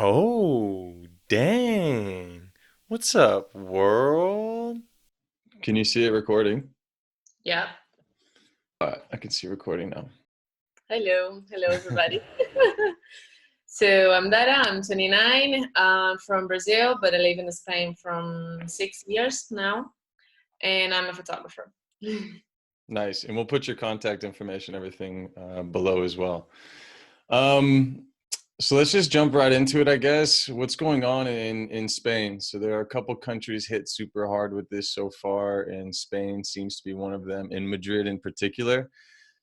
Oh, dang. What's up, world? Can you see it recording? Yeah. I can see recording now. Hello. Hello, everybody. So I'm Dara. I'm 29. I'm from Brazil, but I live in Spain from 6 years now, and I'm a photographer. Nice. And we'll put your contact information, everything below as well. Um, so let's just jump right into it, I guess. What's going on in Spain? So there are a couple countries hit super hard with this so far, and Spain seems to be one of them, in Madrid in particular.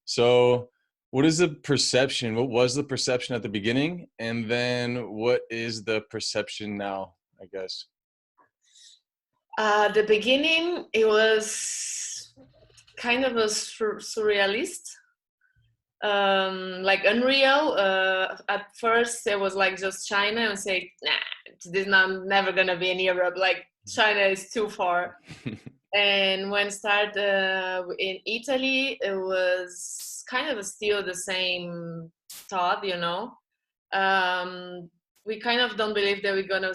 So, what is the perception? What was the perception at the beginning? And then what is the perception now, I guess? The beginning, it was kind of a surrealist, like unreal. At first, it was like just China and say, nah, this is not never gonna be in Europe. Like China is too far. And when started in Italy, it was kind of still the same thought. Um, we kind of don't believe that we're gonna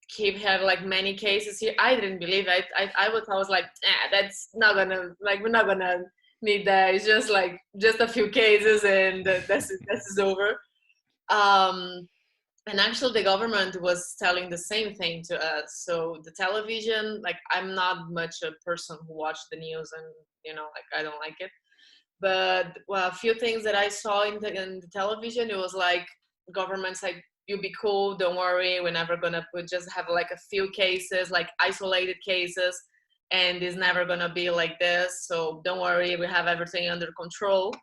keep have like many cases here. I didn't believe it. I was like, that's not gonna like we're not gonna need that. It's just like just a few cases and that's over. Um, and actually the government was telling the same thing to us. So the television, like I'm not much a person who watch the news, and like I don't like it, but well, a few things that I saw in the television, it was like governments like, you be cool, don't worry, we're never gonna put just have like a few cases, like isolated cases, and it's never gonna be like this, so don't worry, we have everything under control.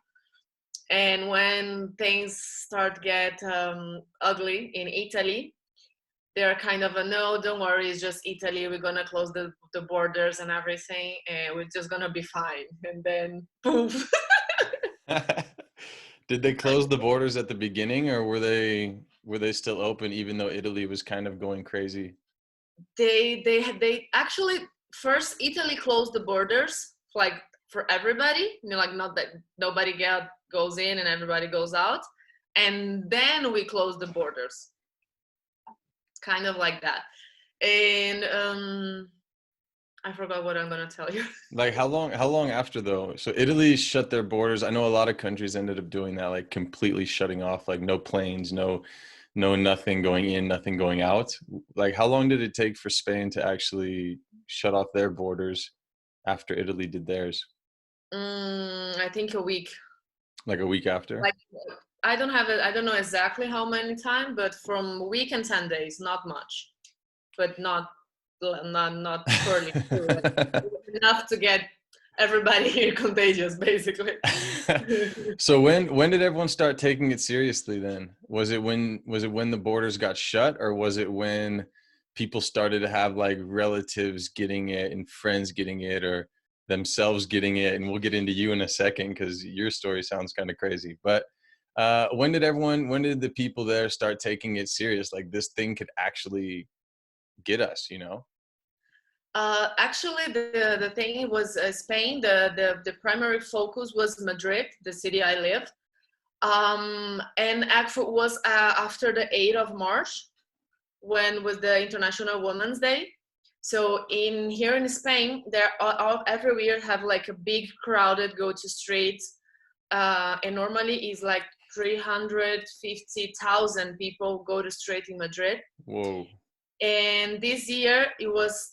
And when things start get ugly in Italy, they're kind of a, no, don't worry, it's just Italy, we're gonna close the borders and everything, and we're just gonna be fine. And then poof. Did they close the borders at the beginning, or were they still open even though Italy was kind of going crazy? They actually, first Italy closed the borders like for everybody, like not that nobody goes in and everybody goes out, and then we closed the borders, kind of like that. And I forgot what I'm gonna tell you. Like how long after though? So Italy shut their borders. I know a lot of countries ended up doing that, like completely shutting off, like no planes, no nothing going in, nothing going out. Like how long did it take for Spain to actually shut off their borders after Italy did theirs? I think a week. Like a week after? Like I don't know exactly how many time, but from a week and 10 days, not much, but not poorly too. Like enough to get everybody here contagious, basically. So when did everyone start taking it seriously then? Was it when the borders got shut, or was it when people started to have like relatives getting it and friends getting it, or themselves getting it? And we'll get into you in a second because your story sounds kind of crazy. But when did the people there start taking it serious? Like this thing could actually get us, you know? Actually, the thing was Spain. The primary focus was Madrid, the city I live. And actually was after the 8th of March, when was the International Women's Day. So in here in Spain, there are every year have like a big crowded go to streets, and normally is like 350,000 people go to street in Madrid. Whoa. And this year it was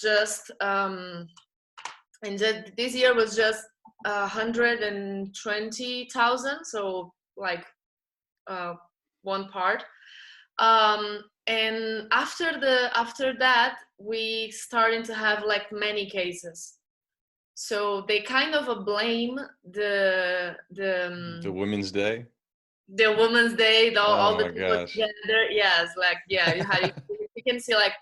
just this year was just 120,000, so like uh, one part. And after that, we starting to have like many cases. So they kind of blame The Women's Day? the Women's Day, all Oh the my people gosh. together. Yes, like yeah, you can see like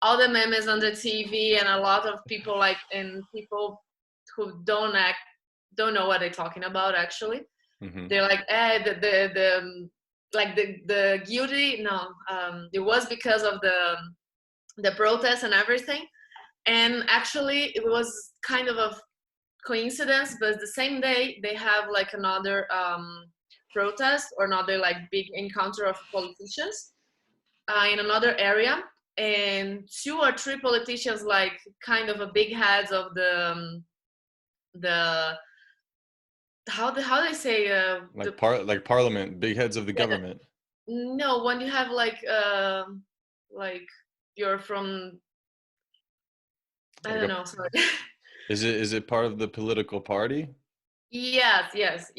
all the memes on the TV, and a lot of people like, and people who don't know what they're talking about actually. Hmm. They're like, like the guilty. No, it was because of the protests and everything. And actually, it was kind of a coincidence, but the same day they have like another protest or another like big encounter of politicians. in another area, and 2 or 3 politicians, like kind of a big heads of the how they say like parliament, big heads of the government. no, when you have like you're from, I Like don't know, sorry. is it part of the political party? Yes.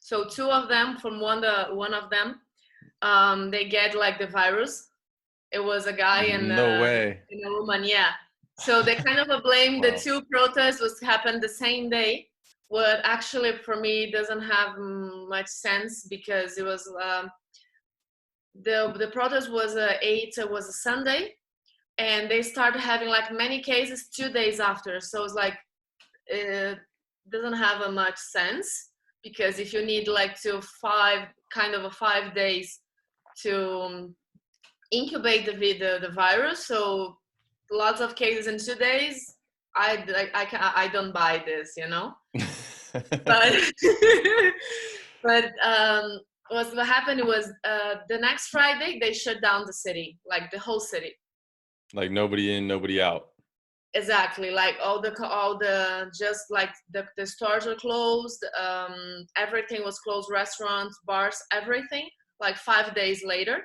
So 2 of them, from one of them, they get like the virus. It was a guy and No way. a woman, yeah. So they kind of blame the Wow. 2 protests was happened the same day. What actually for me doesn't have much sense, because it was the protest was was a Sunday, and they started having like many cases 2 days after. So it's like it doesn't have a much sense, because if you need like to 5 days to incubate the virus, so lots of cases in 2 days, I don't buy this, you know. But but what happened was the next Friday they shut down the city, like the whole city. Like nobody in, nobody out. Exactly, like all the just like the stores were closed, everything was closed, restaurants, bars, everything, like 5 days later.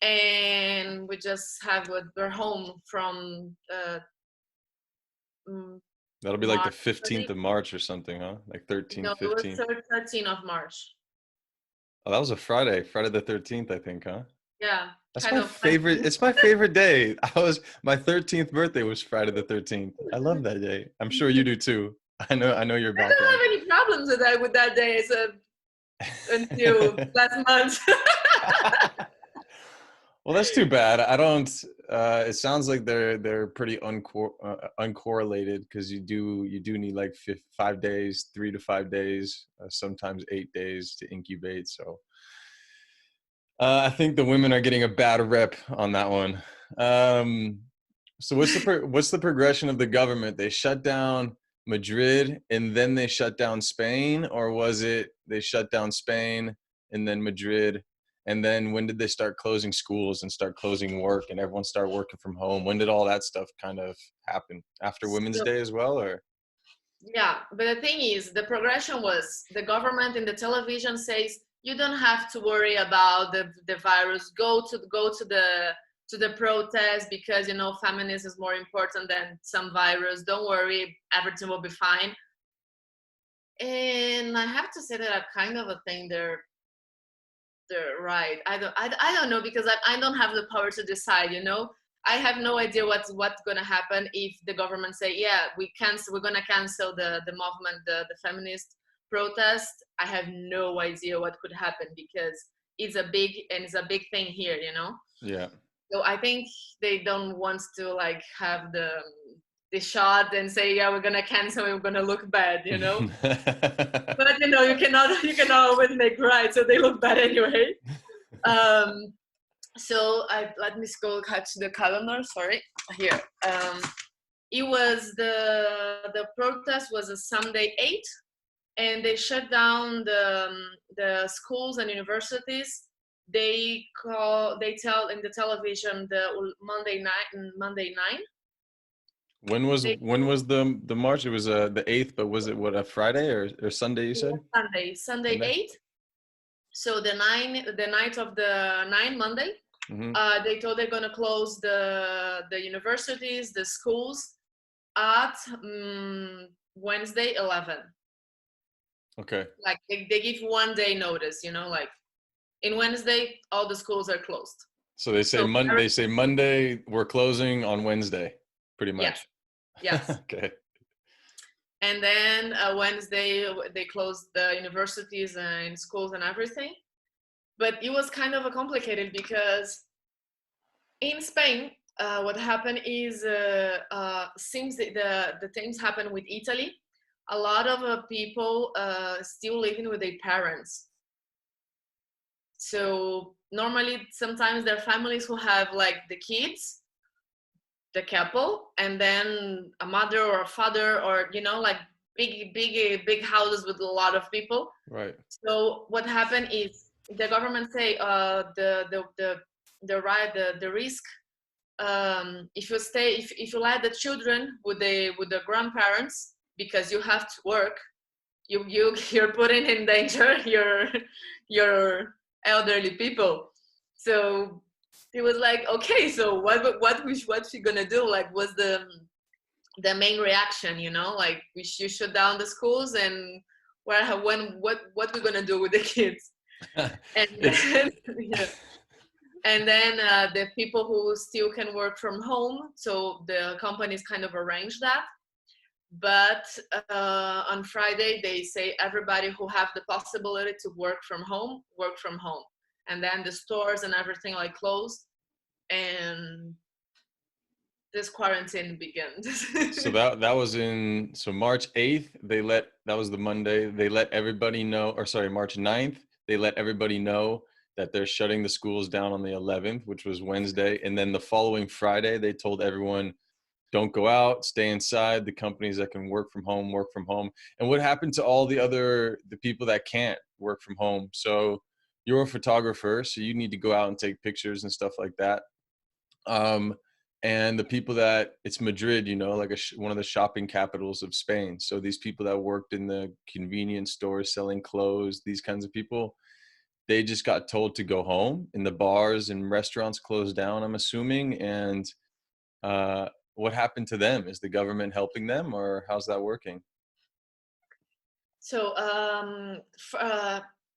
And we just we're home from That'll be like the March, 15th of March or something, huh? Like 13th, no, it was 15th. 13th of March. Oh, that was a Friday, Friday the 13th, I think, huh? Yeah, That's kind my of favorite. It's my favorite day. My 13th birthday was Friday the 13th. I love that day. I'm sure you do too. I know your I don't background. have any problems with that day, so until last month. Well, that's too bad. I don't. It sounds like they're pretty uncorrelated, because you do need like 5 days, 3 to 5 days, sometimes 8 days to incubate. So I think the women are getting a bad rep on that one. So what's the progression of the government? They shut down Madrid and then they shut down Spain, or was it they shut down Spain and then Madrid? And then when did they start closing schools and start closing work and everyone start working from home? When did all that stuff kind of happen? After Women's So, Day as well, or? yeah, but the thing is, the progression was the government in the television says you don't have to worry about the virus. Go to the protest, because you know feminism is more important than some virus. Don't worry, everything will be fine. And I have to say that I kind of think they're right. I don't know, because I don't have the power to decide, you know. I have no idea what's gonna happen if the government say, yeah, we're gonna cancel the movement, the feminist protest. I have no idea what could happen, because it's a big thing here, you know. Yeah. So I think they don't want to like have the shot and say, yeah, we're gonna cancel, we're gonna look bad, you know. But you know, you cannot always make right, so they look bad anyway. So let me go catch the calendar. Sorry, here. It was the protest was a Sunday 8, and they shut down the schools and universities. They tell in the television the Monday 9. When was the march? It was the 8th, but was it what, a Friday or Sunday? You said Sunday Sunday. 8. So the night of the 9, Monday, Mm-hmm. they told they're gonna close the universities, the schools at Wednesday 11. Okay. Like they give 1 day notice, you know, like in Wednesday all the schools are closed. So they say So Monday we're closing on Wednesday, pretty yes, much. yes. Okay. And then Wednesday they closed the universities and schools and everything. But it was kind of complicated, because in Spain, what happened is since the things happened with Italy, a lot of people still living with their parents. So normally, sometimes there are families who have like the kids, the couple, and then a mother or a father, or you know, like big houses with a lot of people. Right. So what happened is the government say the risk, if you stay, if you let the children with the grandparents because you have to work, you're putting in danger your elderly people. So it was like, okay, so what she gonna do? Like, was the main reaction, like you shut down the schools, and what we're gonna do with the kids? And It's then, yeah. And then the people who still can work from home, so the companies kind of arrange that. But on Friday they say everybody who have the possibility to work from home, work from home. And then the stores and everything like closed, and this quarantine begins. so that was March 8th, that was the Monday. They let everybody know, or sorry, March 9th, they let everybody know that they're shutting the schools down on the 11th, which was Wednesday. And then the following Friday, they told everyone, don't go out, stay inside. The companies that can work from home, work from home. And what happened to all the people that can't work from home? So you're a photographer, so you need to go out and take pictures and stuff like that. And the people that, it's Madrid, like one of the shopping capitals of Spain. So these people that worked in the convenience stores selling clothes, these kinds of people, they just got told to go home, and the bars and restaurants closed down, I'm assuming. And what happened to them? Is the government helping them, or how's that working? So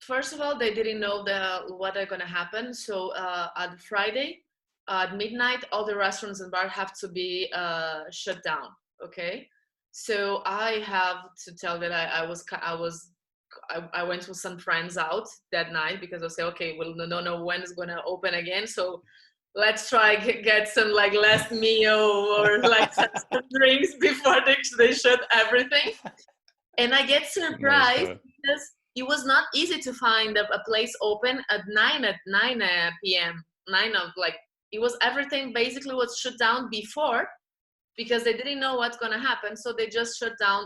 first of all, they didn't know what are going to happen. So at Friday at midnight, all the restaurants and bars have to be shut down. Okay. So I have to tell that I went with some friends out that night because I say, okay, well, no, don't know when it's going to open again. So let's try get some like last meal or like some drinks before they shut everything. And I get Nice. surprised because it was not easy to find a place open at 9 p.m. 9 of like, it was everything basically was shut down before because they didn't know what's gonna happen. So they just shut down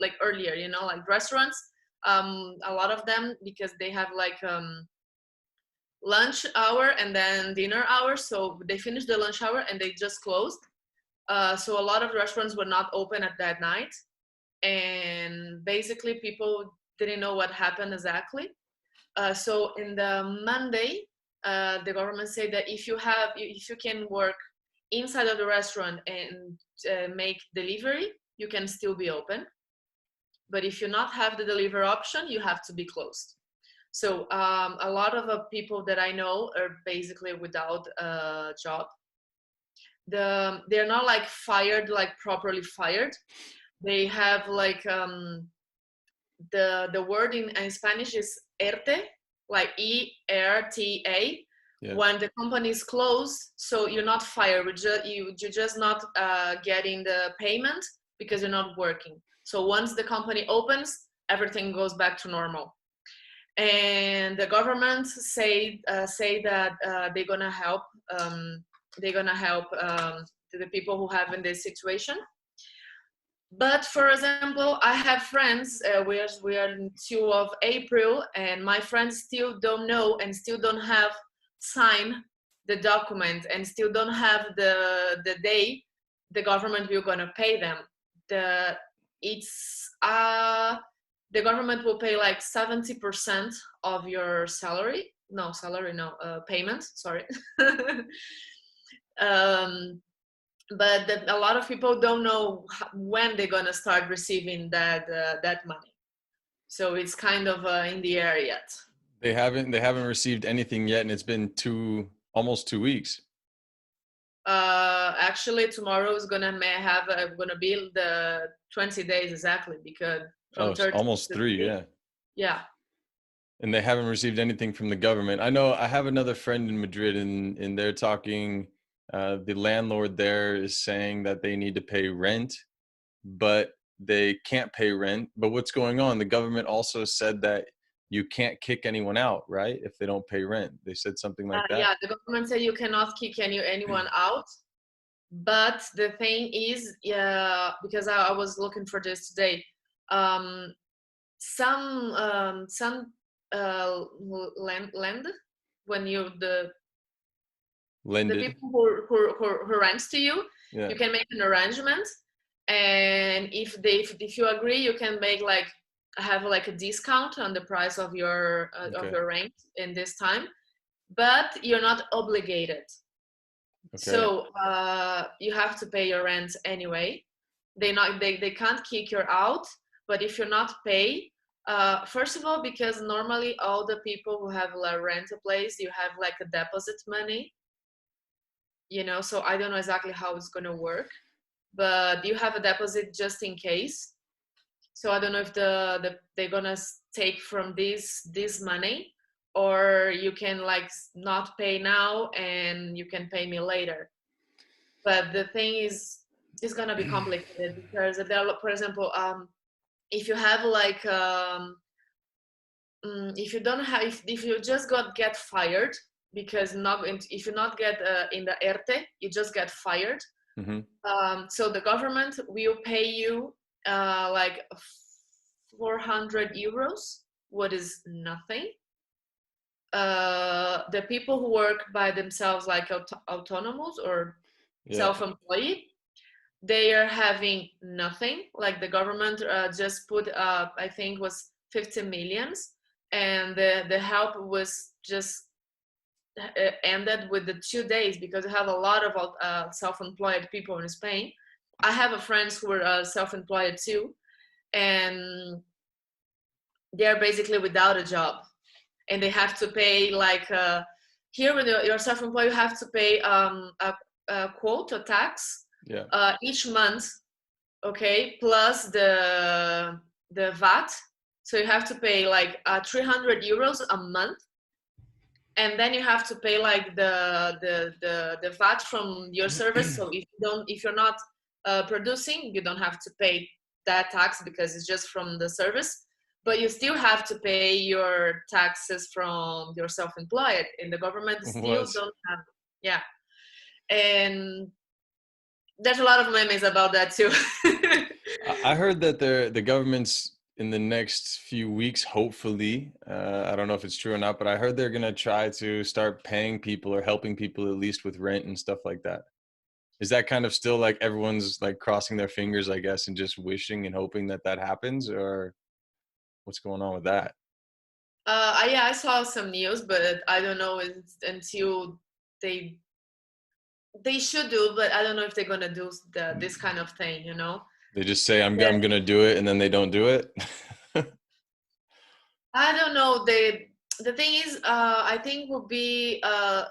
like earlier, like restaurants, a lot of them, because they have like lunch hour and then dinner hour. So they finished the lunch hour and they just closed. So a lot of restaurants were not open at that night, and basically people didn't know what happened exactly. So in the Monday, the government said that if you can work inside of the restaurant and make delivery, you can still be open. But if you not have the delivery option, you have to be closed. So a lot of people that I know are basically without a job. They're not like fired, like properly fired. They have like the word in Spanish is ERTE, like ERTA. Yeah. When the company is closed, so you're not fired, you're just not getting the payment because you're not working. So once the company opens, everything goes back to normal. And the government say that they're gonna help. They're gonna help the people who have in this situation. But for example, I have friends. We are in 2 of April, and my friends still don't know and still don't have signed the document and still don't have the day the government will gonna pay them. It's the government will pay like 70% of your salary. No salary, no payment. Sorry. um, but a lot of people don't know when they're gonna start receiving that money. So it's kind of in the air yet. They haven't received anything yet, and it's been almost 2 weeks. Actually, tomorrow is gonna be the 20 days exactly, because from It's 30 almost to 3, 3. yeah. Yeah. And they haven't received anything from the government. I know I have another friend in Madrid, and they're talking. The landlord there is saying that they need to pay rent, but they can't pay rent. But what's going on? The government also said that you can't kick anyone out, right? If they don't pay rent. They said something like that. Yeah, the government said you cannot kick anyone out. But the thing is, yeah, because I was looking for this today. Um, some land when you the Lended. people who rents to you, Yeah. you can make an arrangement, and if you agree, you can make like have like a discount on the price of Okay. your rent in this time, but you're not obligated. Okay. So you have to pay your rent anyway. They can't kick you out, but if you're not pay, first of all, because normally all the people who have like rent a place, you have like a deposit money, so I don't know exactly how it's gonna work, but you have a deposit just in case. So I don't know if they're gonna take from this money, or you can like not pay now and you can pay me later. But the thing is, it's gonna be complicated because if there, for example, if you have like if you don't have if you just get fired, because not if you not get in the ERTE, you just get fired. Mm-hmm. So the government will pay you like 400 euros, what is nothing. The people who work by themselves, like autonomous or Yeah. self-employed, they are having nothing. Like the government just put I think was 50 millions, and the help was just ended with the 2 days, because we have a lot of self-employed people in Spain. I have a friends who are self-employed too, and they're basically without a job, and they have to pay like here when you're self-employed, you have to pay a quota tax Yeah. each month, okay, plus the VAT. So you have to pay like 300 euros a month, and then you have to pay like the VAT from your service. So if you're not producing, you don't have to pay that tax because it's just from the service. But you still have to pay your taxes from your self-employed, and the government still What? don't have. Yeah, and there's a lot of memes about that too. I heard that the government's in the next few weeks, hopefully, I don't know if it's true or not, but I heard they're gonna try to start paying people or helping people at least with rent and stuff like that. Is that kind of still like everyone's like crossing their fingers, I guess, and just wishing and hoping that that happens, or what's going on with that? Yeah, I saw some news, but I don't know until they they should do, but I don't know if they're gonna do this kind of thing. They just say Yeah. I'm gonna do it and then they don't do it. I don't know. The thing is, I think will be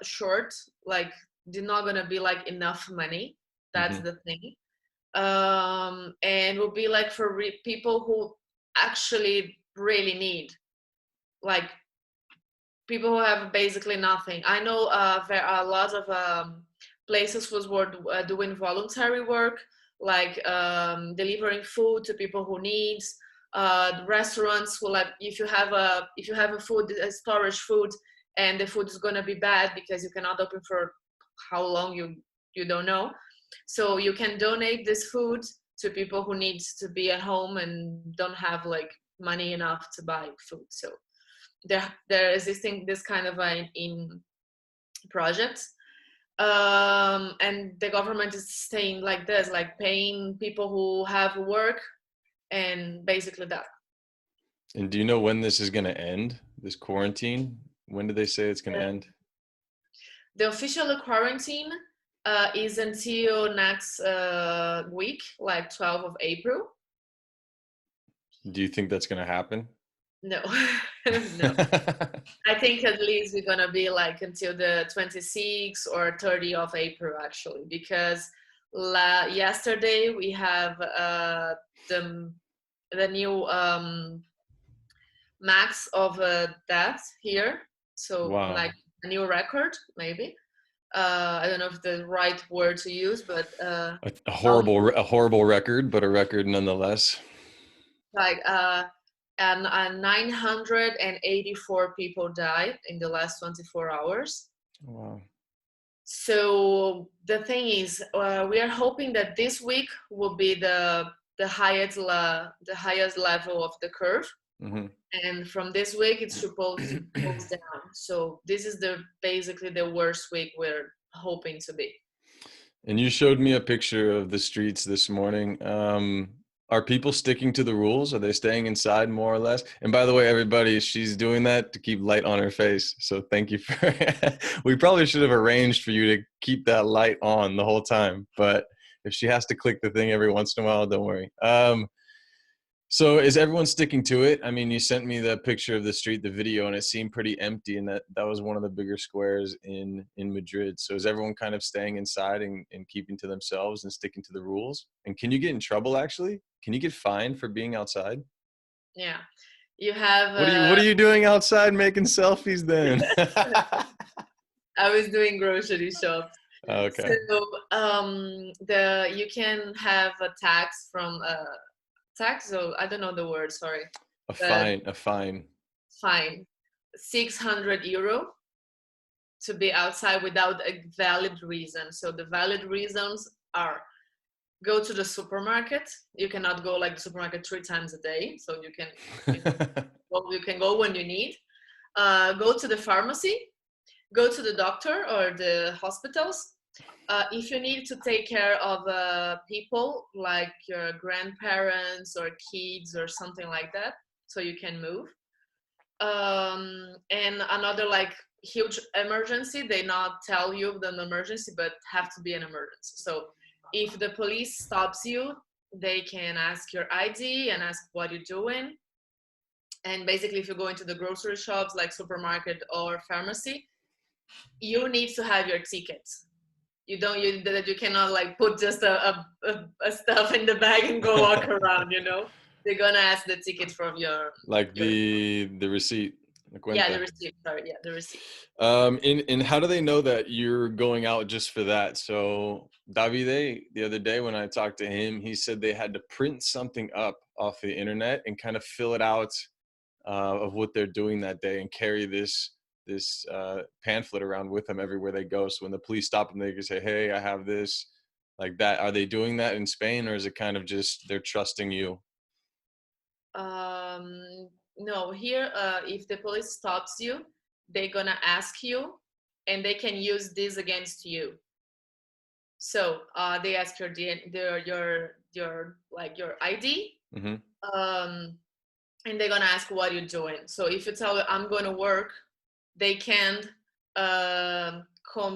short. Like, they're not gonna be like enough money. That's Hmm. the thing. And will be like for people who actually really need, like people who have basically nothing. I know there are a lot of places were doing voluntary work, like delivering food to people who needs. Restaurants who, like, if you have a food a storage food, and the food is gonna be bad because you cannot open for how long you don't know. So you can donate this food to people who needs to be at home and don't have like money enough to buy food. So they're existing this kind of in projects, and the government is staying like this, like paying people who have work, and basically that. And do you know when this is gonna end? This quarantine? When do they say it's gonna end? The official quarantine is until next week, like 12th of April. Do you think that's gonna happen? No. No, I think at least we're gonna be like until the 26th or 30th of April, actually, because yesterday we have the the new max of death here, so Wow. like a new record, maybe. I don't know if the right word to use, but um, A horrible record, but a record nonetheless. like and 984 people died in the last 24 hours. Wow. So the thing is, we are hoping that this week will be the highest level of the curve, Hmm. and from this week it's supposed to go down. So this is the basically the worst week hoping to be. And you showed me a picture of the streets this morning. Are people sticking to the rules? Are they staying inside more or less? And by the way, everybody, she's doing that to keep light on her face. So thank you for, we probably should have arranged for you to keep that light on the whole time. But if she has to click the thing every once in a while, don't worry. So is everyone sticking to it? I mean, you sent me the picture of the street, the video, and it seemed pretty empty, and that was one of the bigger squares in Madrid. So is everyone kind of staying inside and keeping to themselves and sticking to the rules? And can you get in trouble actually? Can you get fined for being outside? Yeah, you have. What are you doing outside making selfies then? I was doing grocery shops. Okay. So the you can have a tax from tax. So I don't know the word. Sorry. A fine. Fine, 600 euro to be outside without a valid reason. So the valid reasons are: go to the supermarket. You cannot go like the supermarket 3 times a day. So you can go when you need. Go to the pharmacy. Go to the doctor or the hospitals. If you need to take care of people like your grandparents or kids or something like that, so you can move. And another like huge emergency, they not tell you the emergency, but have to be an emergency. So if the police stops you, they can ask your ID and ask what you're doing. And basically, if you go into the grocery shops like supermarket or pharmacy, you need to have your ticket. You cannot like put just a stuff in the bag and go walk around. They're gonna ask the ticket from your Like the receipt. Yeah, the receipt. Sorry, yeah, the receipt. And how do they know that you're going out just for that? So Davide, the other day when I talked to him, he said they had to print something up off the internet and kind of fill it out of what they're doing that day and carry this pamphlet around with them everywhere they go. So when the police stop them, they can say, "Hey, I have this," like that. Are they doing that in Spain, or is it kind of just they're trusting you? No, here, if the police stops you, they're gonna ask you, and they can use this against you. So they ask your your ID, Mm-hmm. and they're gonna ask what you're doing. So if you tell them I'm going to work, they can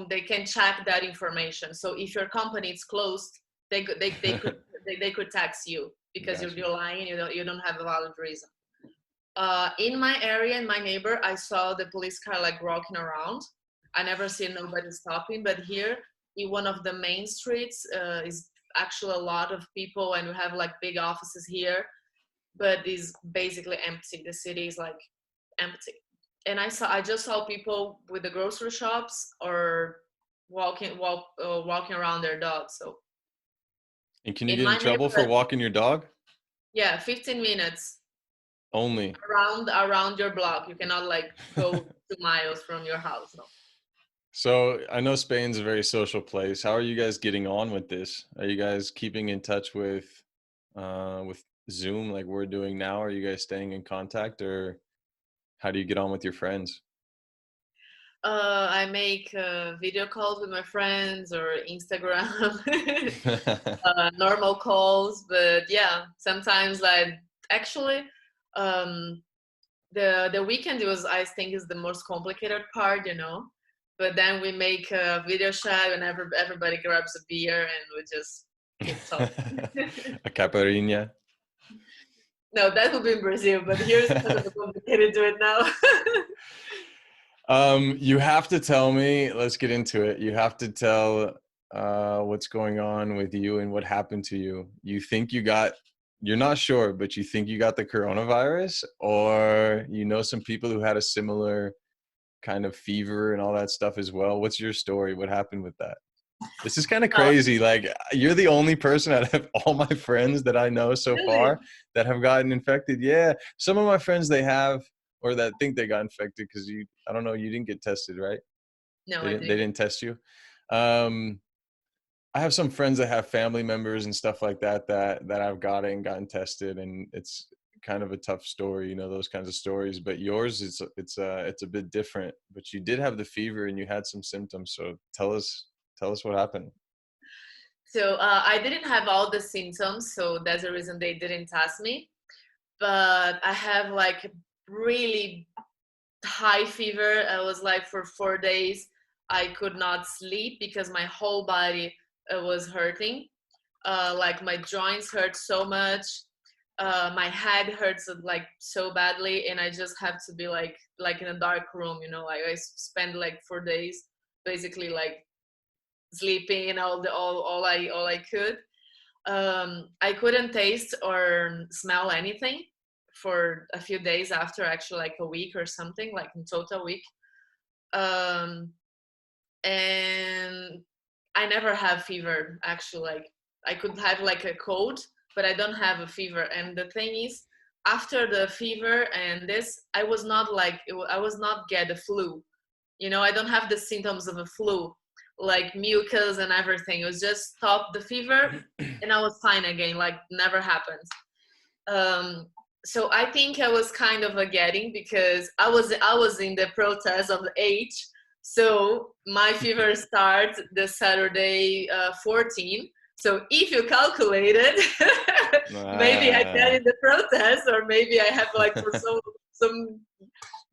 they can check that information. So if your company is closed, they could tax you because Gotcha. you're lying. You don't have a valid reason. In my area, in my neighbor, I saw the police car like walking around. I never seen nobody stopping, but here in one of the main streets is actually a lot of people, and we have like big offices here, but it's basically empty. The city is like empty. And I just saw people with the grocery shops or walking around their dogs. So And can you in get in my trouble for neighborhood, walking your dog? yeah, 15 minutes Only. around your block. You cannot like go 2 miles from your house. No. So I know Spain's a very social place. How are you guys getting on with this? Are you guys keeping in touch with Zoom like we're doing now? Are you guys staying in contact, or how do you get on with your friends? I make video calls with my friends or Instagram, normal calls. But yeah, sometimes like actually, um, the weekend I think is the most complicated part. But then we make a video chat and everybody grabs a beer and we just keep talking. A caipirinha. No, that would be in Brazil, but here's kind of complicated to it now. You have to tell me, let's get into it. You have to tell what's going on with you and what happened to you. You're not sure, but you think you got the coronavirus, or some people who had a similar kind of fever and all that stuff as well. What's your story? What happened with that? This is kind of Oh, crazy. Like, you're the only person out of all my friends that I know so really? far that have gotten infected. Yeah. Some of my friends, they have, or that think they got infected because I don't know, you didn't get tested, right? No, They I didn't, they didn't. didn't test you. Um, I have some friends that have family members and stuff like that I've gotten tested, and it's kind of a tough story, those kinds of stories. But yours, it's a bit different. But you did have the fever and you had some symptoms. So tell us what happened. So I didn't have all the symptoms, so that's the reason they didn't test me. But I have like really high fever. I was like for 4 days, I could not sleep because my whole body was hurting. Like my joints hurt so much. My head hurts like so badly, and I just have to be like in a dark room. Like I spend like 4 days basically like sleeping and all I could. I couldn't taste or smell anything for a few days after, actually like a week or something, like in total week. Um, and I never have fever actually. Like I could have like a cold, but I don't have a fever. And the thing is, after the fever and this, I was not like I was not get the flu. I don't have the symptoms of a flu, like mucus and everything. It was just stop the fever, and I was fine again. Like never happened. Um, so I think I was kind of a getting because I was in the protest of the age. So my fever starts the Saturday 14. So if you calculate it, maybe I got Ah. in the protest, or maybe I have like for some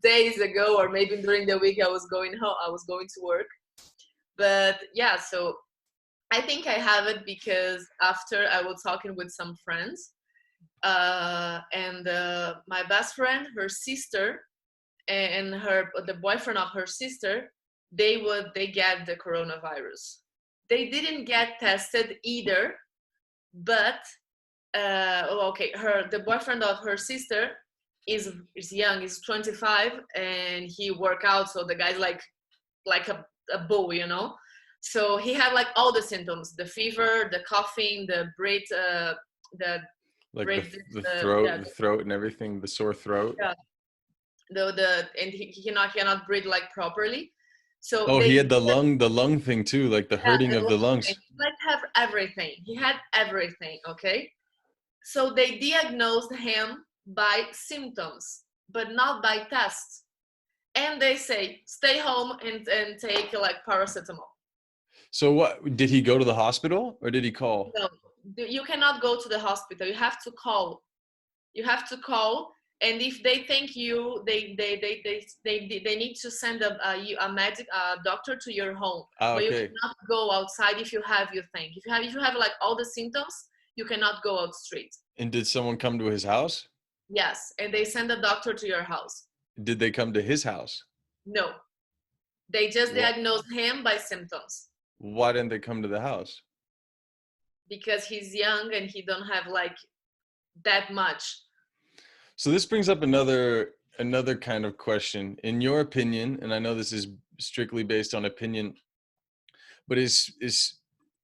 days ago, or maybe during the week I was going home. I was going to work. But yeah, so I think I have it because after I was talking with some friends, and my best friend, her sister, and the boyfriend of her sister, they get the coronavirus. They didn't get tested either, but okay, the boyfriend of her sister is young, is 25, and he work out, so the guy's like a bull. So he had like all the symptoms: the fever, the coughing, the breath, the Like breath, the yeah, throat and everything, the sore throat. yeah, the and he cannot breathe like properly. So Oh, he they had the lung thing too, like the yeah, hurting the of the lung thing. lungs. He like have everything. He had everything. Okay, so they diagnosed him by symptoms, but not by tests. And they say stay home and take like paracetamol. So what, did he go to the hospital or did he call? No, you cannot go to the hospital. You have to call. You have to call, and if they think they need to send a medic doctor to your home, Ah, but you okay. cannot go outside if you have your thing. If you have like all the symptoms, you cannot go out street. And did someone come to his house? Yes, and they send a doctor to your house. Did they come to his house? No, they just What? diagnosed him by symptoms Why didn't they come to the house? because he's young and he don't have like that much. So this brings up another kind of question. In your opinion, and I know this is strictly based on opinion, but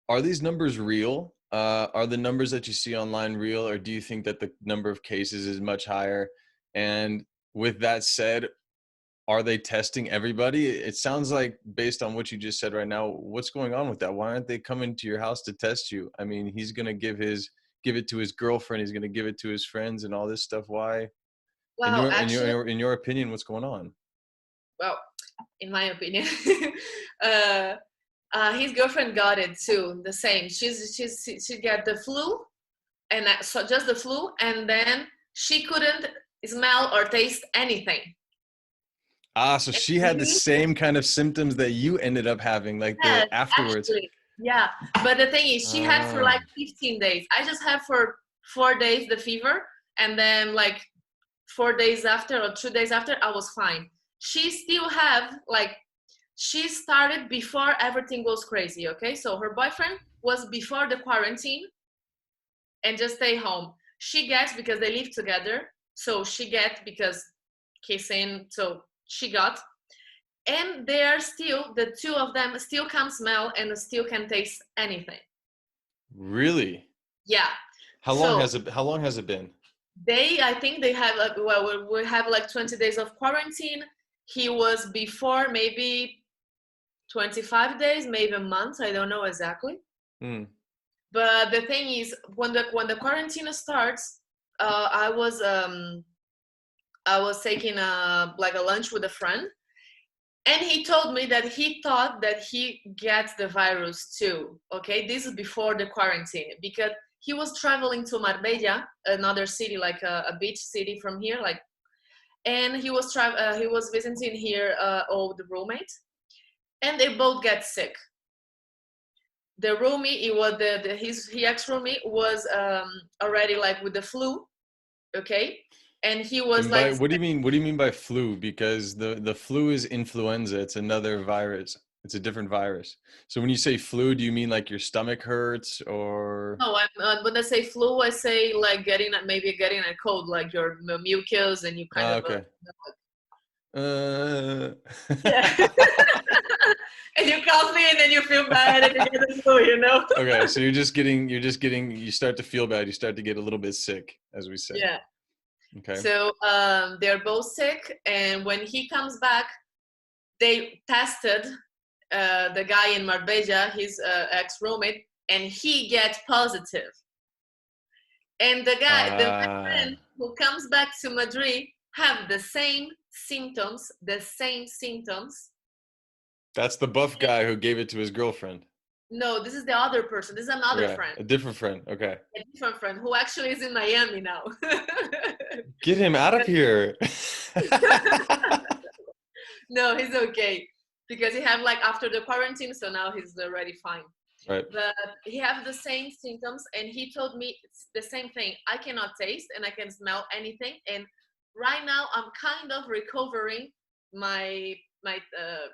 are these numbers real? Are the numbers that you see online real, or do you think that the number of cases is much higher? And with that said, are they testing everybody? It sounds like, based on what you just said right now, what's going on with that? Why aren't they coming to your house to test you? I mean, he's gonna give it to his girlfriend. He's gonna give it to his friends and all this stuff. Why? In Well, your in actually, your in your opinion, what's going on? well, in my opinion, uh, his girlfriend got it too. The same. She got the flu, and so just the flu, and then she couldn't smell or taste anything. Ah, so she had the And same kind of symptoms that you ended up having, like yes, the afterwards. actually, yeah. But the thing is, she had for like Ah, 15 days. I just had for 4 days the fever, and then like 4 days after or 2 days after, I was fine. She still have like she started before everything goes crazy. Okay, so her boyfriend was before the quarantine and just stay home. She gets because they live together, so she get because kissing. So she got, and they are still the two of them still can smell and still can taste anything. really? Yeah. How long So has it been? I think they have like well we have like 20 days of quarantine. He was before maybe 25 days, maybe a month. I don't know exactly. Hmm. But the thing is, when the quarantine starts, I was taking a like a lunch with a friend, and he told me that he thought that he gets the virus too. Okay, this is before the quarantine, because he was traveling to Marbella, another city, like a beach city from here, like, and he was visiting here old roommate, and they both get sick. The roomie, it was his ex roomie was already like with the flu, okay, and he was And by like, what do you mean? What do you mean by flu? Because the flu is influenza. It's another virus. It's a different virus. So when you say flu, do you mean like your stomach hurts or? no, when I say flu, I say like maybe getting a cold, like your mucus, and you kind Ah, of okay. yeah, and you cough and then you feel bad and you get the flu, you know. Okay, so you start to feel bad. You start to get a little bit sick, as we say. Yeah. Okay. So they're both sick, and when he comes back, they tested the guy in Marbella, his ex roommate, and he gets positive. And my Ah, friend who comes back to Madrid, have the same symptoms, the same symptoms. that's the buff guy who gave it to his girlfriend. No, this is the other person. This is another Okay, friend, a different friend. Okay. a different friend who actually is in Miami now. Get him out of here. No, he's okay because he have like after the quarantine, so now he's already fine. Right. But he have the same symptoms, and he told me it's the same thing. I cannot taste and I can smell anything, and right now I'm kind of recovering my my uh,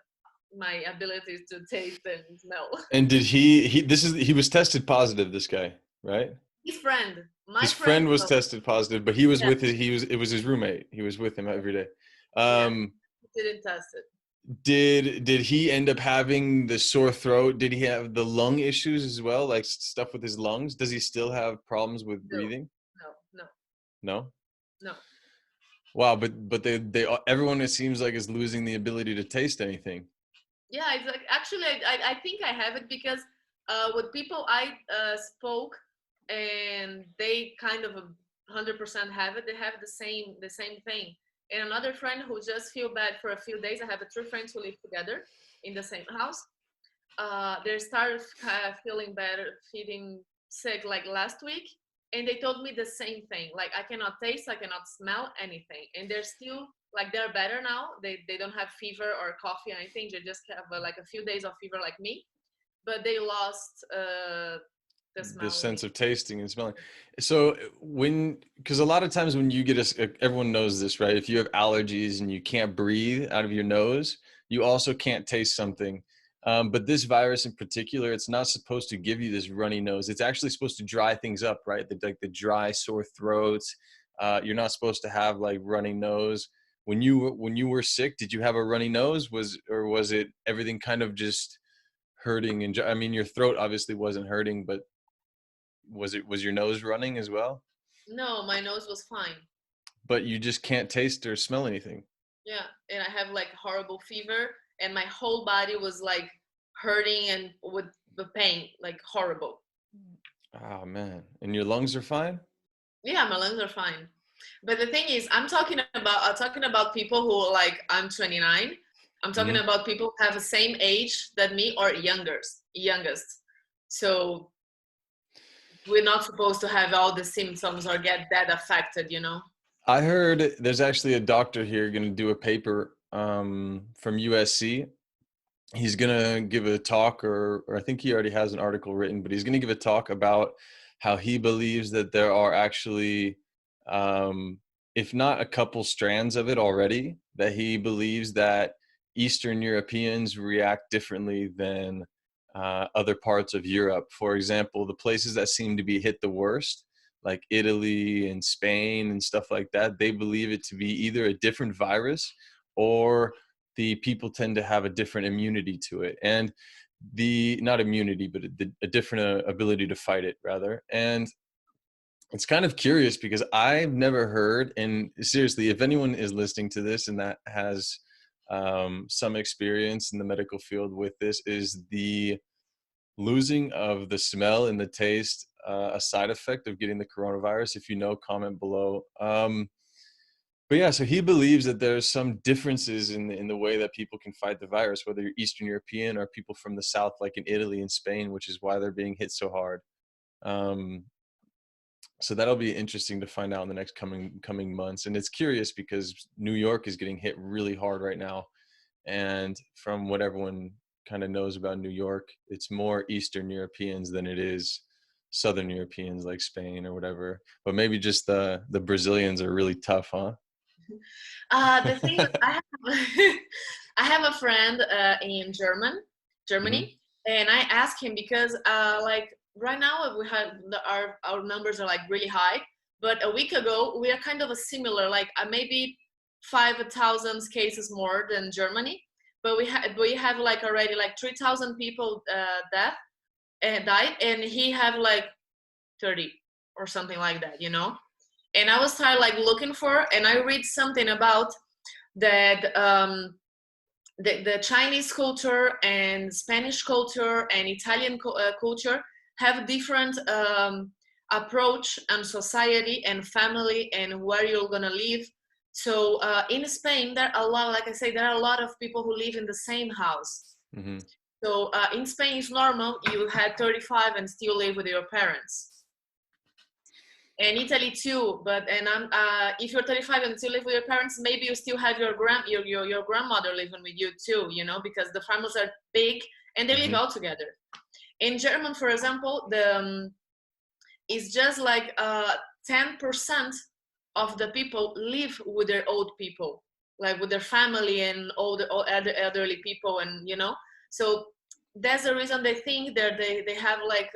my abilities to taste and smell. And did he was tested positive, this guy, right? His friend, my His friend, friend was no, tested positive, but he was yeah, with it was his roommate. He was with him every day. yeah, Um, he didn't test it. did he end up having the sore throat? Did he have the lung issues as well, like stuff with his lungs? Does he still have problems with No, breathing? no, no, No. no. Wow, but they everyone, it seems like, is losing the ability to taste anything. Yeah, it's like actually I think I have it because with people I spoke, and they kind of 100% have it. They have the same thing. And another friend who just feel bad for a few days. I have three friends who live together in the same house. They started feeling better, feeling sick like last week, and they told me the same thing. Like I cannot taste, I cannot smell anything, and they're still like they're better now. They don't have fever or coffee or anything. They just have like a few days of fever like me, but they lost the The smelling. sense of tasting and smelling. So because a lot of times when you get everyone knows this, right? If you have allergies and you can't breathe out of your nose, you also can't taste something. But this virus in particular, it's not supposed to give you this runny nose. It's actually supposed to dry things up, right? Like the dry, sore throats. You're not supposed to have like runny nose. When you were sick, did you have a runny nose? Was it everything kind of just hurting? And I mean, your throat obviously wasn't hurting, but was your nose running as well? No, my nose was fine. But you just can't taste or smell anything. Yeah, and I have like horrible fever, and my whole body was like hurting and with the pain, like horrible. Oh man. And your lungs are fine? Yeah, my lungs are fine. But the thing is, I'm talking about people who like I'm 29. I'm talking Hmm. about people who have the same age than me or youngest. So we're not supposed to have all the symptoms or get that affected, you know? I heard there's actually a doctor here going to do a paper from USC. He's going to give a talk, or I think he already has an article written, but he's going to give a talk about how he believes that there are actually, um, if not a couple strands of it already, that he believes that Eastern Europeans react differently than other parts of Europe. For example, the places that seem to be hit the worst, like Italy and Spain and stuff like that, they believe it to be either a different virus, or the people tend to have a different immunity to it, and the not immunity but a different ability to fight it, rather. And it's kind of curious because I've never heard, and seriously, if anyone is listening to this and that has some experience in the medical field with this, is the losing of the smell and the taste a side effect of getting the coronavirus. If you know, comment below. But yeah, so he believes that there's some differences in the way that people can fight the virus, whether you're Eastern European or people from the South, like in Italy and Spain, which is why they're being hit so hard. Um, so that'll be interesting to find out in the next coming months. And it's curious because New York is getting hit really hard right now. And from what everyone kind of knows about New York, it's more Eastern Europeans than it is Southern Europeans like Spain or whatever. But maybe just the Brazilians are really tough, huh? The thing is, I have, I have a friend in Hmm. Germany, and I asked him because like right now we have our numbers are like really high, but a week ago we are kind of a similar, like maybe 5,000 cases more than Germany, but we have like already like 3,000 people death and died, and he have like 30 or something like that, you know. And I was tired like looking for, and I read something about that the Chinese culture and Spanish culture and Italian culture have different approach on society and family and where you're gonna live. So in Spain, there are a lot, like I say, there are a lot of people who live in the same house. Hmm. So in Spain, it's normal you had 35 and still live with your parents. And Italy too. But and I'm if you're 35 and still live with your parents, maybe you still have your grandmother living with you too, you know, because the families are big and they live Hmm. all together. In German, for example, the it's just like 10% of the people live with their old people, like with their family and all other elderly people, and you know, so that's the reason they think that they have like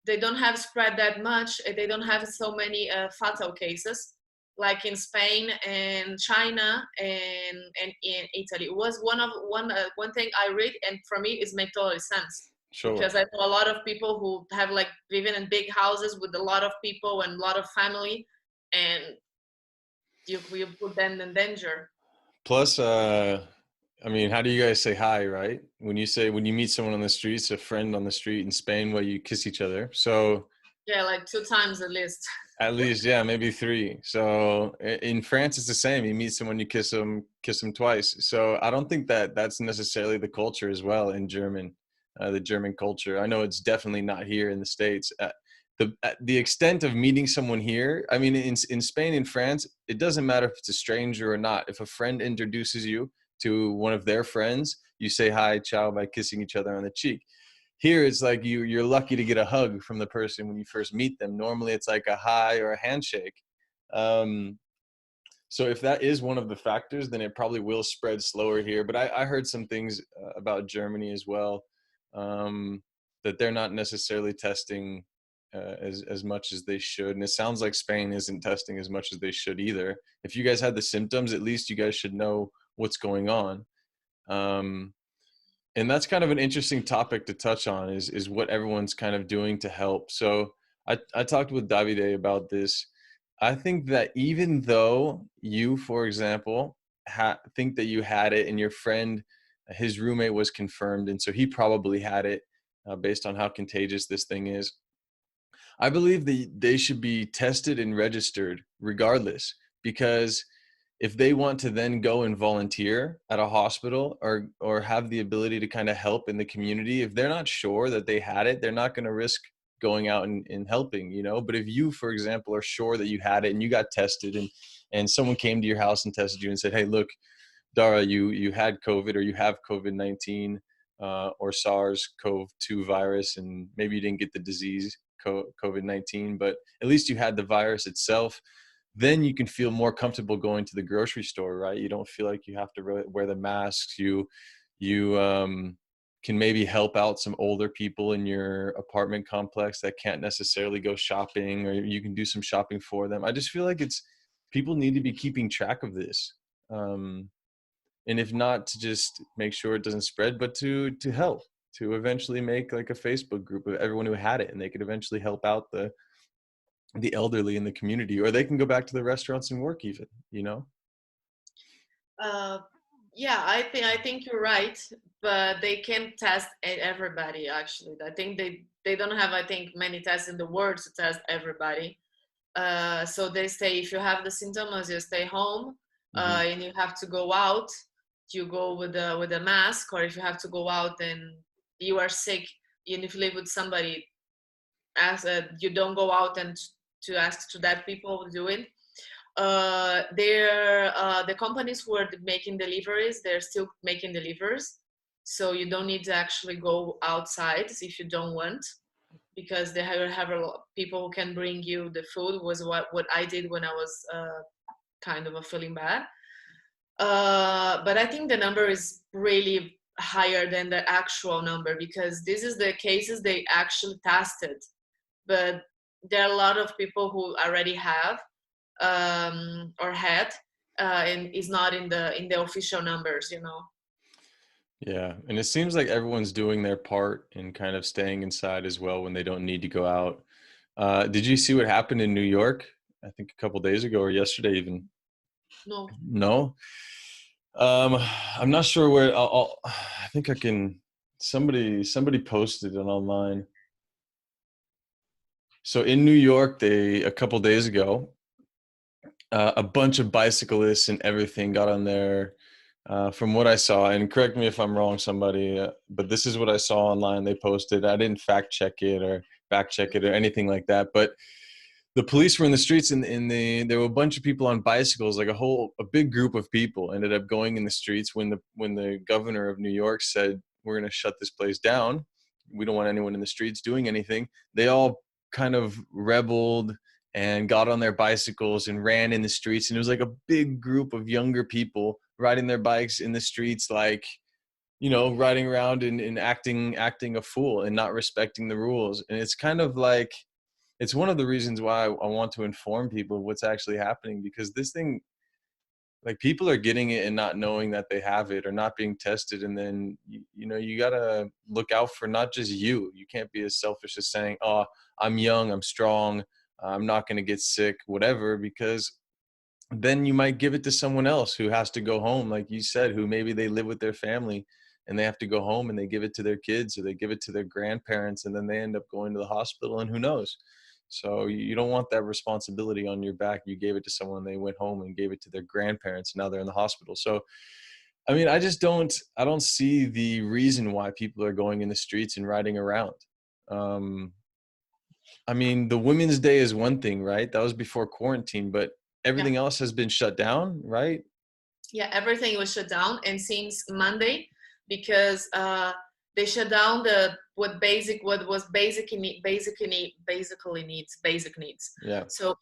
they don't have spread that much. They don't have so many fatal cases like in Spain and China and in Italy. It was one thing I read, and for me, it makes total sense Sure. because I know a lot of people who have like living in big houses with a lot of people and a lot of family, and you put them in danger. Plus, I mean, how do you guys say hi, right? When you meet someone on the streets, a friend on the street in Spain, well, you kiss each other. So Yeah, like 2 times at least. at least, yeah, maybe three. So in France, it's the same. You meet someone, you kiss them twice. So I don't think that that's necessarily the culture as well in German, the German culture. I know it's definitely not here in the States. The extent of meeting someone here, I mean, in Spain and France, it doesn't matter if it's a stranger or not. If a friend introduces you to one of their friends, you say hi, ciao by kissing each other on the cheek. Here it's like you're lucky to get a hug from the person when you first meet them. Normally it's like a hi or a handshake. um, so if that is one of the factors, then it probably will spread slower here. But I heard some things about Germany as well, um, that they're not necessarily testing as much as they should, and it sounds like Spain isn't testing as much as they should either. If you guys had the symptoms, at least you guys should know what's going on. um, and that's kind of an interesting topic to touch on, is what everyone's kind of doing to help. So I talked with Davide about this. I think that even though you, for example, think that you had it and your friend, his roommate was confirmed, and so he probably had it, based on how contagious this thing is, I believe that they should be tested and registered regardless, because if they want to then go and volunteer at a hospital or have the ability to kind of help in the community, if they're not sure that they had it, they're not going to risk going out and helping, you know. But if you, for example, are sure that you had it and you got tested, and someone came to your house and tested you and said, hey, look, Dara, you had COVID, or you have COVID-19, or SARS-CoV-2 virus, and maybe you didn't get the disease COVID-19, but at least you had the virus itself. Then you can feel more comfortable going to the grocery store, right? You don't feel like you have to wear the masks. You can maybe help out some older people in your apartment complex that can't necessarily go shopping, or you can do some shopping for them. I just feel like people need to be keeping track of this. Um, and if not, to just make sure it doesn't spread, but to help, to eventually make like a Facebook group of everyone who had it, and they could eventually help out the elderly in the community, or they can go back to the restaurants and work even, you know. Uh, Yeah, I think you're right, but they can't test everybody actually. I think they don't have, I think, many tests in the world to test everybody. So they say if you have the symptoms, you stay home, Hmm. and you have to go out, you go with a mask, or if you have to go out and you are sick, and if you live with somebody, as you don't go out and to ask to that people do it. They're the companies who are making deliveries, they're still making deliveries, so you don't need to actually go outside if you don't want, because they have a lot of people who can bring you the food. Was what I did when I was kind of a feeling bad. But I think the number is really higher than the actual number, because this is the cases they actually tested, but there are a lot of people who already have or had, and is not in the official numbers, you know. Yeah, and it seems like everyone's doing their part in kind of staying inside as well when they don't need to go out. Did you see what happened in New York? I think a couple days ago or yesterday even. No. No. Um, I'm not sure where. I think I can. Somebody posted it online. So in New York, they a couple days ago, a bunch of bicyclists and everything got on there. From what I saw, and correct me if I'm wrong, somebody, but this is what I saw online. They posted. I didn't fact check it or anything like that. But the police were in the streets, and there were a bunch of people on bicycles, like a big group of people ended up going in the streets when the governor of New York said we're going to shut this place down. We don't want anyone in the streets doing anything. They all kind of rebelled and got on their bicycles and ran in the streets, and it was like a big group of younger people riding their bikes in the streets, like, riding around and acting a fool and not respecting the rules. And it's kind of like, it's one of the reasons why I want to inform people of what's actually happening, because this thing, like, people are getting it and not knowing that they have it or not being tested. And then, you got to look out for not just you. You can't be as selfish as saying, oh, I'm young, I'm strong, I'm not going to get sick, whatever, because then you might give it to someone else who has to go home, like you said, who maybe they live with their family and they have to go home, and they give it to their kids or they give it to their grandparents, and then they end up going to the hospital, and who knows. So you don't want that responsibility on your back. You gave it to someone, they went home and gave it to their grandparents, and now they're in the hospital. So I mean, I don't see the reason why people are going in the streets and riding around. um I mean, the Women's Day is one thing, right? That was before quarantine, but Yeah. everything else has been shut down, right? Yeah, everything was shut down, and since Monday, because they shut down the what was basic needs. Yeah. So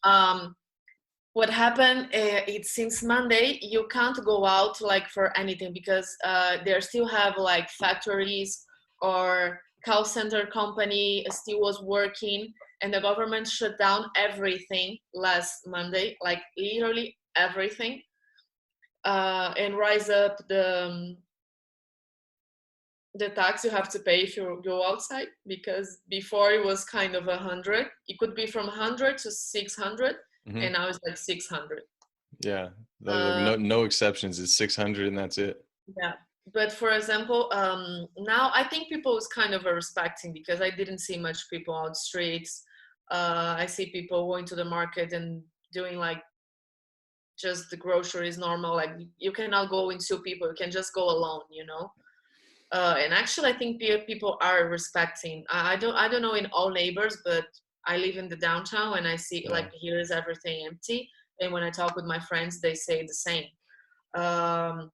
what happened? It's since Monday you can't go out like for anything, because they still have like factories or call center company still was working, and the government shut down everything last Monday, like literally everything, and rise up the tax you have to pay if you go outside, because before it was kind of 100, it could be from 100 to 600, Hmm. and now it's like 600. Yeah. Like uh, no exceptions. It's 600 and that's it. yeah, but for example, now I think people is kind of respecting, because I didn't see much people on the streets. I see people going to the market and doing like just the groceries normal, like you cannot go in two people, you can just go alone, you know. And actually, I think people are respecting. I don't know in all neighbors, but I live in the downtown, and I see Yeah. like here is everything empty. And when I talk with my friends, they say the same. Um,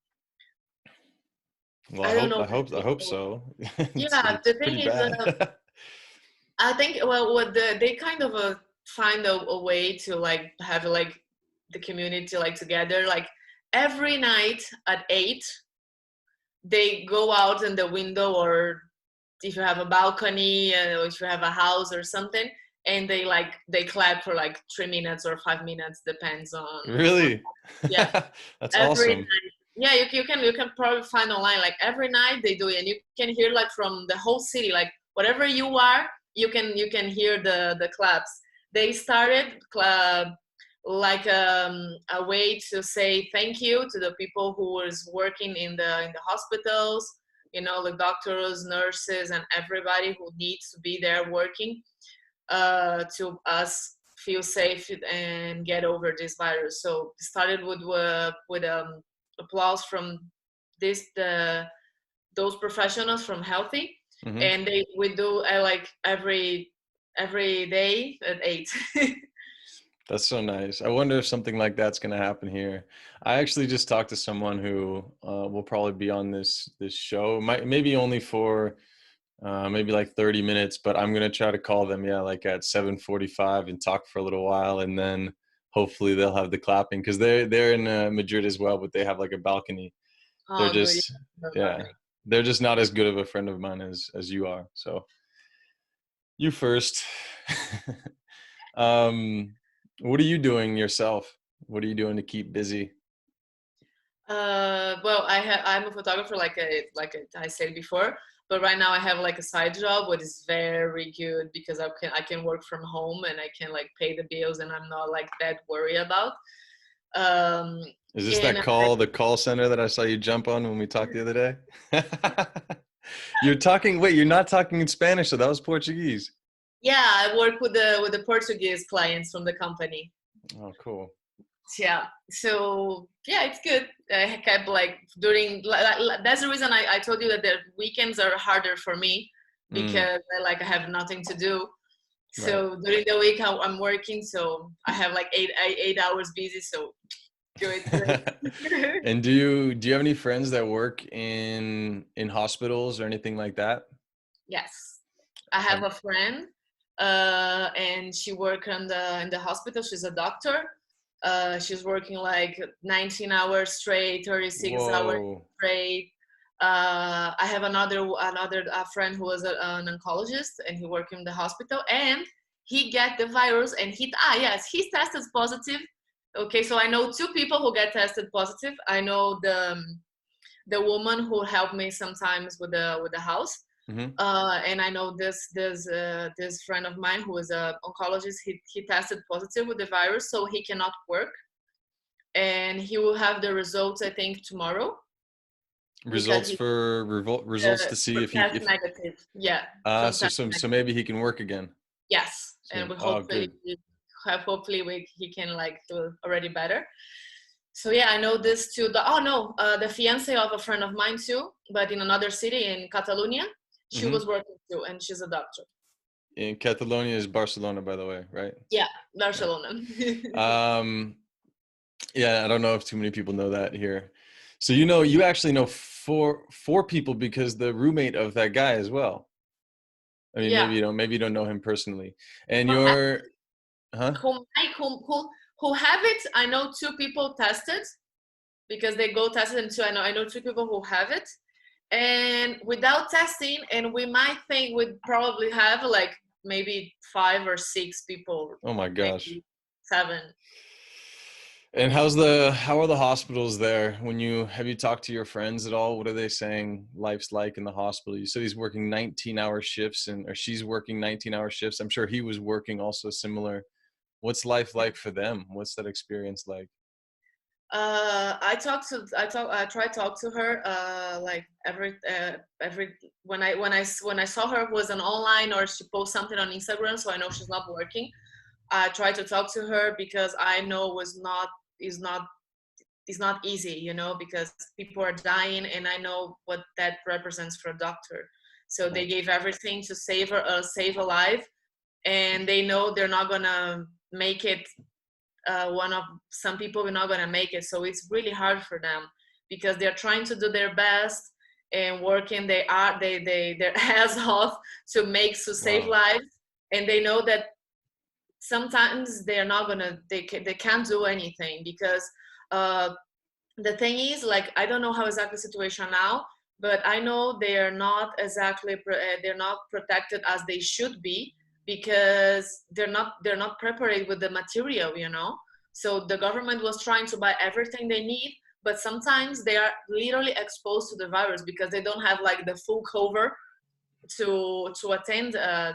Well, I don't know if I hope people. so. Yeah, It's the pretty thing is, bad. I think, well, what they kind of find a way to like have like the community like together. Like every night at 8, they go out in the window, or if you have a balcony, or if you have a house or something, and they clap for like 3 minutes or 5 minutes, depends on. Really? Yeah, That's every awesome. night. Yeah, you can probably find online, like every night they do it, and you can hear like from the whole city, like whatever you are, you can hear the claps. They started like a way to say thank you to the people who was working in the hospitals, you know, the doctors, nurses, and everybody who needs to be there working to us feel safe and get over this virus. So it started with applause from those professionals from healthy, Hmm. and we do like every day at 8. That's so nice. I wonder if something like that's going to happen here. I actually just talked to someone who will probably be on this show. Maybe only for maybe like 30 minutes, but I'm going to try to call them, yeah, like at 7:45 and talk for a little while, and then hopefully they'll have the clapping because they're in Madrid as well, but they have like a balcony. They're Oh, good. just, yeah, they're just not as good of a friend of mine as you are. So you first. um, what are you doing yourself? What are you doing to keep busy? Well, I'm a photographer, I said before, but right now I have like a side job, which is very good because I can work from home and I can like pay the bills and I'm not like that worried about. Um, Is this and that the call center that I saw you jump on when we talked the other day? You're not talking in Spanish, so that was Portuguese. Yeah, I work with the Portuguese clients from the company. Oh, cool. Yeah, so yeah, it's good. I kept like that's the reason I told you that the weekends are harder for me Mm, because I have nothing to do. right. So during the week I'm working, so I have like 8 hours busy. So good, good. And do you have any friends that work in hospitals or anything like that? Yes, I have Have, a friend, and she works in the hospital. She's a doctor. She's working like 19 hours straight, 36 hours whoa. straight. I have another friend who was an oncologist, and he worked in the hospital, and he get the virus, and yes, he tested positive. Okay, so I know two people who get tested positive. I know the woman who helped me sometimes with the house, Hmm. and I know this friend of mine who is a oncologist. He tested positive with the virus, so he cannot work, and he will have the results I think tomorrow because Results he for results to see if he test if negative. Yeah, from so test so negative. maybe he can work again Yes, and soon. we Oh, hopefully good. he can like do already better. So yeah, I know this too. Oh no, the fiance of a friend of mine too, but in another city in Catalonia. She Hmm. was working too, and she's a doctor. In Catalonia is Barcelona, by the way, right? Yeah, Yeah. Barcelona. Um, yeah, I don't know if too many people know that here. So you actually know four people because the roommate of that guy as well. I mean, Yeah. maybe you don't know him personally. And Well, you're, huh? who have it? I know two people tested because they go tested, and two I know two people who have it, and without testing, and we might think we'd probably have like maybe 5 or 6 people, Oh my gosh. maybe 7. And how are the hospitals there? Have you talked to your friends at all? What are they saying life's like in the hospital? You said he's working 19-hour shifts or she's working 19-hour shifts. I'm sure he was working also similar. What's life like for them? What's that experience like? I try to talk to her like every when I saw her was an online or she post something on Instagram, so I know she's not working. I try to talk to her because I know is not is not easy, because people are dying, and I know what that represents for a doctor. So they Right. gave everything to save a life, and they know they're not gonna make it. One of some people are not gonna make it, so it's really hard for them because they're trying to do their best and working. Their ass off to save Wow. lives, and they know that sometimes they're not gonna they can't do anything because uh, the thing is, like, I don't know how exactly the situation now, but I know they are not exactly they're not protected as they should be because they're not prepared with the material. So the government was trying to buy everything they need, but sometimes they are literally exposed to the virus because they don't have like the full cover to attend Yeah.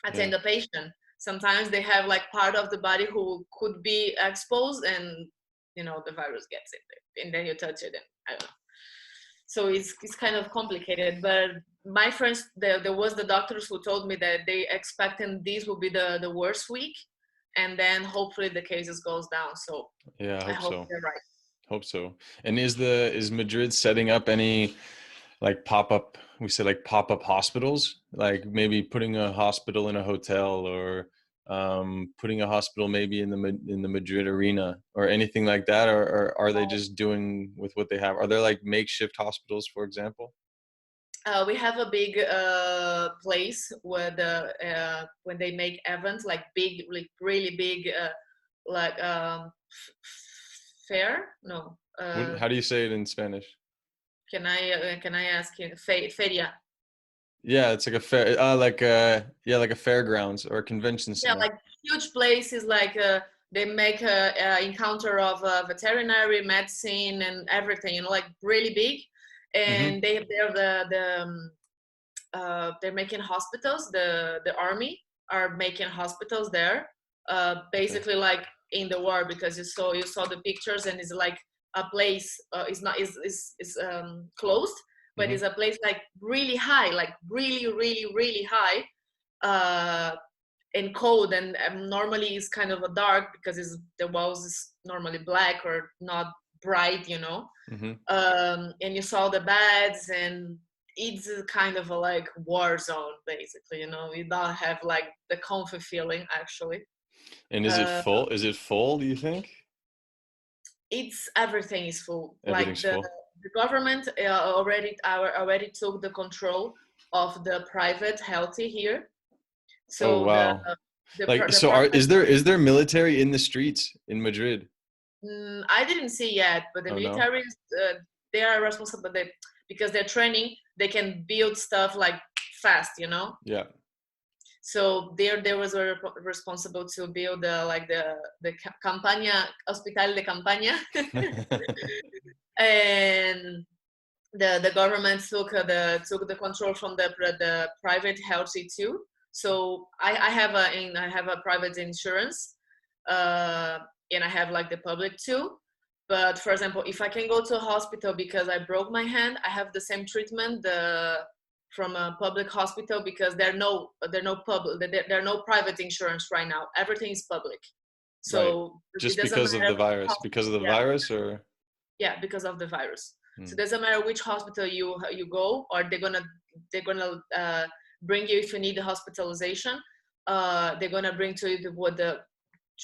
the patient. sometimes they have like part of the body who could be exposed, and the virus gets in there, and then you touch it, and I don't know. So it's kind of complicated. But my friends, there was the doctors who told me that they expecting this will be the worst week, and then hopefully the cases goes down. So Yeah, I I hope hope so. they're right. Hope so. And is Madrid setting up any like pop-up, we say like pop-up hospitals, like maybe putting a hospital in a hotel, or putting a hospital maybe in the Madrid arena or anything like that, or are they just doing with what they have? Are there like makeshift hospitals, for example? We have a big place where when they make events, like big, like really big, like fair. No, How do you say it in Spanish? can I ask you? Feria. Yeah, it's like a fair, yeah, like a fairgrounds or a convention Yeah, center. like huge places, like they make a encounter of veterinary medicine and everything, like really big. Mm-hmm. And they're making hospitals. The army are making hospitals there, Okay. basically like in the war, because you saw the pictures, and it's like a place. It's not is closed, but Mm-hmm. it's a place like really high, like really really really high. Uh, and cold, and normally it's kind of a dark because the walls is normally black or not bright. Mm-hmm. And you saw the beds, and it's a kind of a like war zone, basically. You don't have like the comfy feeling, actually. And is it uh, full? Is it full, do you think? it's everything is full, like Everything's full. the government already took the control of the private healthy here. Oh So the wow. the, Like, the so private. is there military in the streets in Madrid? I didn't see yet, but the Oh no. military they are responsible, because they're training, they can build stuff like fast. Yeah. So there was responsible to build the campaña hospital de campaña. And the government took the control from the private healthy too. So I have a private insurance, uh, and I have like the public too. But for example, if I can go to a hospital because I broke my hand, I have the same treatment from a public hospital, because there are no private insurance right now. Everything is public. Right. So it Just doesn't because of matter the which virus. Because of the yeah, virus, or yeah, because of the virus. So hmm. it doesn't matter which hospital you go, or they're gonna bring you if you need the hospitalization. They're gonna bring to you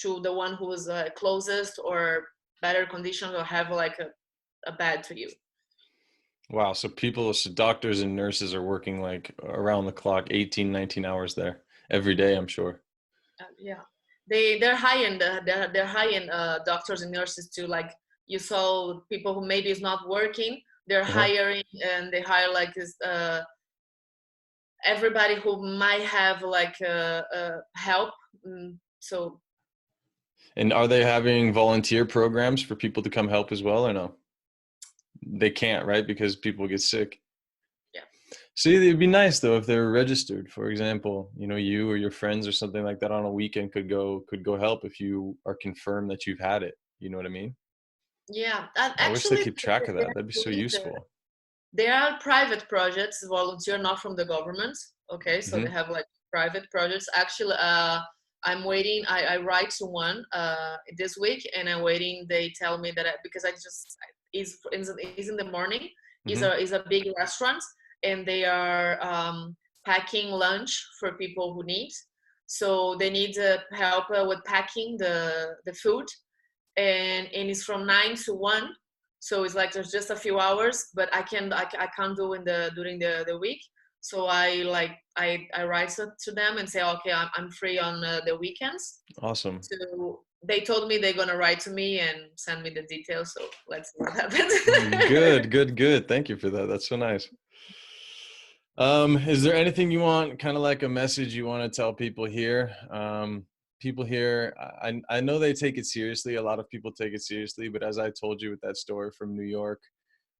to the one who is closest or better conditions, or have like a bed to you. Wow, so doctors and nurses are working like around the clock, 18, 19 hours there every day, I'm sure. Yeah, they're high end. They're high end doctors and nurses too. Like you saw people who maybe is not working. They're Uh-huh. hiring, and they hire like this. Everybody who might have like help. So And are they having volunteer programs for people to come help as well, or no? They can't, right? Because people get sick. yeah, See, it'd be nice though if they're registered. For example, you or your friends or something like that on a weekend could go help if you are confirmed that you've had it. You know what I mean? yeah. And I wish they actually, keep track of they that. That'd be so actually useful. there are private projects, volunteer, not from the government. Okay, so they Hmm. have like private projects. Actually, I'm waiting. I write to one this week, and I'm waiting. They tell me that because I just is in the morning. Is Hmm. a big restaurant, and they are packing lunch for people who need. So they need help with packing the food, and it's from 9 to 1. So it's like there's just a few hours, but I can't do during the week. So I write to them and say, okay, I'm free on the weekends. Awesome. So they told me they're gonna write to me and send me the details, so let's see what happens. Good, good, good. Thank you for that. That's so nice. Is there anything you want, kind of like a message you want to tell people here? People here, I know they take it seriously. A lot of people take it seriously, but as I told you with that story from New York,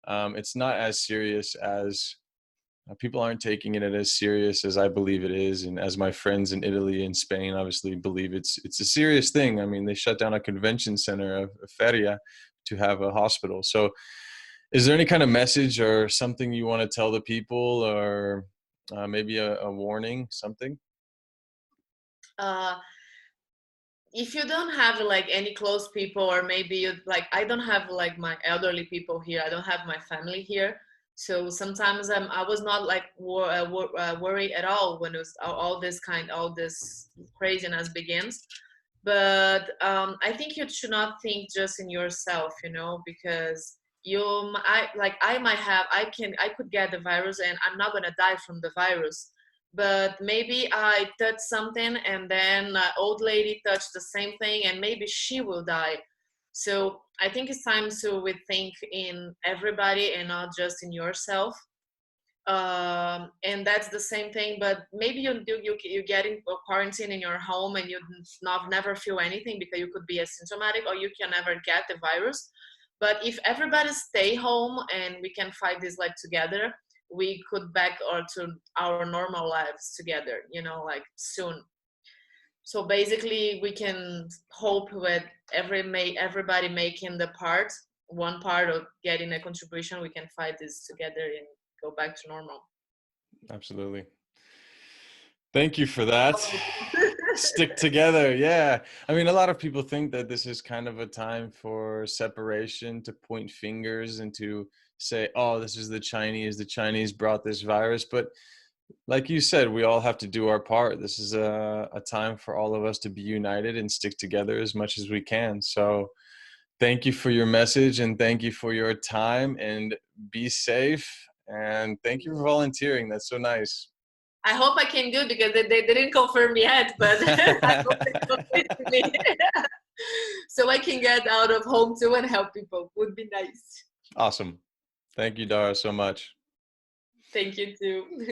it's not as serious as people aren't taking it as serious as I believe it is, and as my friends in Italy and Spain obviously believe it's a serious thing. I mean, they shut down a convention center, a feria, to have a hospital. So, is there any kind of message or something you want to tell the people, or maybe a warning, something? uh, if you don't have like any close people, or maybe you like, I don't have like my elderly people here, I don't have my family here, so sometimes I was not like worried at all when it was all this craziness begins. But I think you should not think just in yourself, you know, because I might have, I could get the virus and I'm not going to die from the virus, but maybe I touch something and then an old lady touched the same thing and maybe she will die. So I think it's time to we think in everybody and not just in yourself. And that's the same thing, but maybe you get in quarantine in your home and you not never feel anything because you could be asymptomatic or you can never get the virus. But if everybody stay home and we can fight this like together, we could back or to our normal lives together, you know, like soon. So basically we can hope with everybody making the part, one part of getting a contribution, we can fight this together and go back to normal. Absolutely. Thank you for that. Stick together. Yeah. I mean, a lot of people think that this is kind of a time for separation, to point fingers and to say, oh, this is the Chinese. The Chinese brought this virus. But like you said, we all have to do our part. This is a time for all of us to be united and stick together as much as we can. So thank you for your message and thank you for your time, and be safe. And thank you for volunteering. That's so nice. I hope I can do because they didn't confirm yet, but I hope they confirm to me. So I can get out of home too and help people. Would be nice. Awesome. Thank you, Dara, so much. Thank you too.